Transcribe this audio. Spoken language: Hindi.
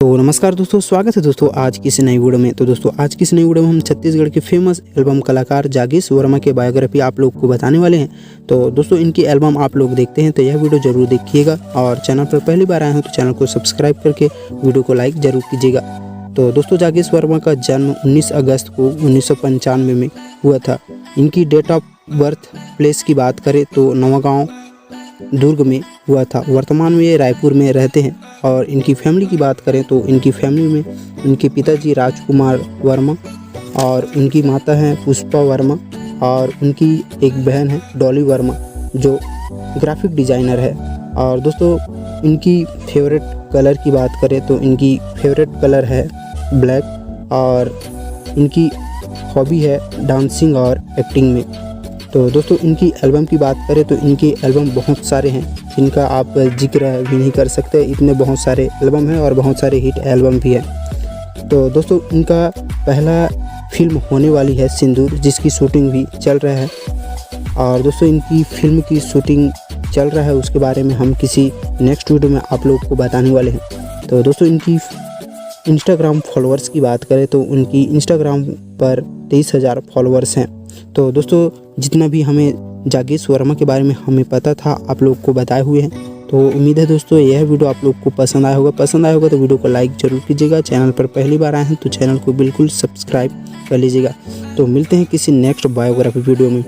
तो नमस्कार दोस्तों, स्वागत है दोस्तों आज की इस नई वीडियो में। तो दोस्तों आज की इस नई वीडियो में हम छत्तीसगढ़ के फेमस एल्बम कलाकार जागेश वर्मा के बायोग्राफी आप लोग को बताने वाले हैं। तो दोस्तों इनकी एल्बम आप लोग देखते हैं तो यह वीडियो जरूर देखिएगा, और चैनल पर पहली बार आए हैं तो चैनल को सब्सक्राइब करके वीडियो को लाइक जरूर कीजिएगा। तो दोस्तों जागेश वर्मा का जन्म 19 अगस्त को 1995 में हुआ था। इनकी डेट ऑफ बर्थ प्लेस की बात करें तो नवागांव दुर्ग में हुआ था। वर्तमान में ये रायपुर में रहते हैं। और इनकी फैमिली की बात करें तो इनकी फैमिली में इनके पिताजी राजकुमार वर्मा और उनकी माता हैं पुष्पा वर्मा, और उनकी एक बहन है डॉली वर्मा जो ग्राफिक डिज़ाइनर है। और दोस्तों इनकी फेवरेट कलर की बात करें तो इनकी फेवरेट कलर है ब्लैक, और इनकी हॉबी है डांसिंग और एक्टिंग में। तो दोस्तों इनकी एल्बम की बात करें तो इनके एल्बम बहुत सारे हैं जिनका आप जिक्र भी नहीं कर सकते, इतने बहुत सारे एल्बम हैं और बहुत सारे हिट एल्बम भी हैं। तो दोस्तों इनका पहला फिल्म होने वाली है सिंदूर, जिसकी शूटिंग भी चल रहा है। और दोस्तों इनकी फिल्म की शूटिंग चल रहा है, उसके बारे में हम किसी नेक्स्ट वीडियो में आप लोग को बताने वाले हैं। तो दोस्तों इनकी इंस्टाग्राम फॉलोअर्स की बात करें तो उनकी इंस्टाग्राम पर 23,000 फॉलोअर्स हैं। तो दोस्तों जितना भी हमें जागेश वर्मा के बारे में हमें पता था आप लोग को बताए हुए हैं। तो उम्मीद है दोस्तों यह वीडियो आप लोग को पसंद आया होगा तो वीडियो को लाइक जरूर कीजिएगा। चैनल पर पहली बार आए हैं तो चैनल को बिल्कुल सब्सक्राइब कर लीजिएगा। तो मिलते हैं किसी नेक्स्ट बायोग्राफी वीडियो में।